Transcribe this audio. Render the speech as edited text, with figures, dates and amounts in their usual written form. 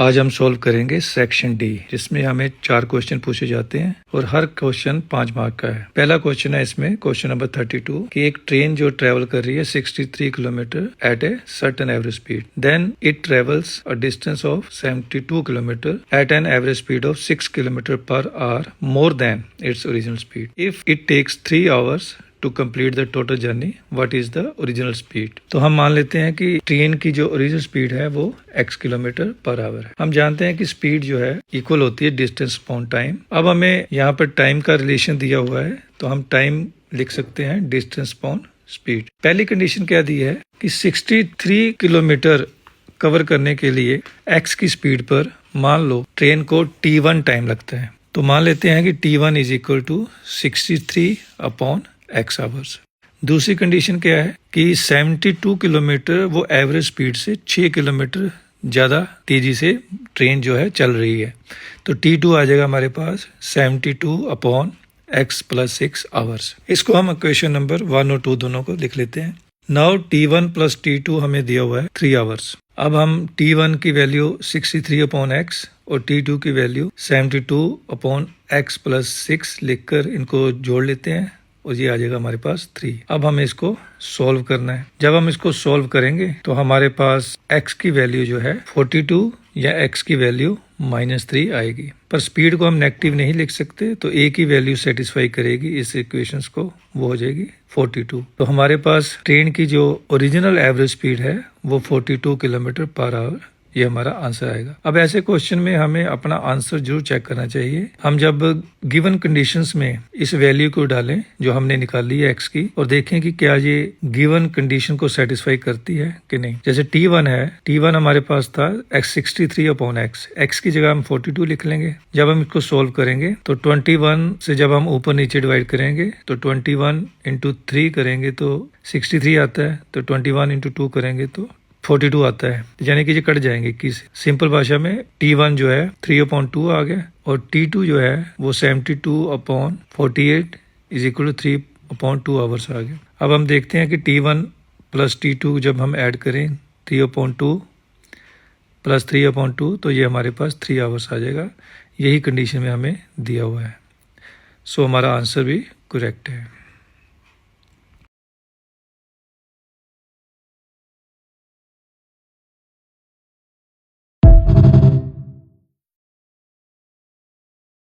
आज हम सॉल्व करेंगे सेक्शन डी, जिसमें हमें 4 क्वेश्चन पूछे जाते हैं और हर क्वेश्चन 5 मार्क का है। पहला क्वेश्चन है इसमें, क्वेश्चन नंबर 32, कि एक ट्रेन जो ट्रेवल कर रही है 63 kilometre at a certain average speed, then it travels a distance of 72 kilometre at an average speed of 6 kilometre per hour more than its original speed. If it takes 3 hours to complete the total journey, what is the original speed. तो हम मान लेते हैं कि train की जो original speed है वो x किलोमीटर पर आवर है। हम जानते हैं कि स्पीड जो है इक्वल होती है डिस्टेंस अपॉन टाइम। अब हमें यहाँ पर टाइम का रिलेशन दिया हुआ है, तो हम टाइम लिख सकते हैं डिस्टेंस अपॉन स्पीड। पहली कंडीशन क्या दी है कि 63 किलोमीटर कवर करने के लिए x की स्पीड पर मान लो ट्रेन को t1 टाइम लगता है, तो मान लेते हैं कि t1 is equal to 63 upon x hours. दूसरी कंडीशन क्या है कि 72 किलोमीटर वो एवरेज स्पीड से 6 किलोमीटर ज़्यादा तेजी से ट्रेन जो है चल रही है, तो T2 आ जाएगा हमारे पास 72 अपॉन x प्लस 6 आवर्स। इसको हम इक्वेशन नंबर 1 और 2 दोनों को लिख लेते हैं। नाउ T1 प्लस T2 हमें दिया हुआ है 3 आवर्स। अब हम T1 की वैल्यू 63 अपॉन x और T2 की वैल्यू 72 अपॉन x प्लस 6 लिखकर इनको जोड़ लेते हैं और ये आ जाएगा हमारे पास 3। अब हमें इसको सॉल्व करना है। जब हम इसको सॉल्व करेंगे तो हमारे पास x की वैल्यू जो है 42 या x की वैल्यू -3 आएगी, पर स्पीड को हम नेगेटिव नहीं लिख सकते, तो a की वैल्यू सेटिस्फाई करेगी इस इक्वेशंस को, वो हो जाएगी 42। तो हमारे पास ट्रेन की जो ओरिजिनल एवरेज स्पीड है वो 42 किलोमीटर पर आवर, ये हमारा आंसर आएगा। अब ऐसे क्वेश्चन में हमें अपना आंसर जरूर चेक करना चाहिए। हम जब गिवन कंडीशंस में इस वैल्यू को डालें जो हमने निकाली है x की, और देखें कि क्या ये गिवन कंडीशन को सेटिस्फाई करती है कि नहीं। जैसे T1 है, T1 हमारे पास था x 63 अपॉन x की जगह हम 42 लिख लेंगे। जब हम इसको सोल्व करेंगे तो 21 से जब हम ऊपर नीचे डिवाइड करेंगे तो 21 इंटू 3 करेंगे तो 63 आता है, तो 21 इंटू 2 करेंगे तो 42 आता है, यानी कि ये कट जाएंगे। किस सिंपल भाषा में T1 जो है 3/2 आ गया और T2 जो है वो 72/48 इज इक्वल टू 3/2 आवर्स आ गया। अब हम देखते हैं कि T1 प्लस T2 जब हम ऐड करें 3/2 प्लस 3/2 तो ये हमारे पास 3 आवर्स आ जाएगा। यही कंडीशन में हमें दिया हुआ है, सो हमारा आंसर भी करेक्ट है।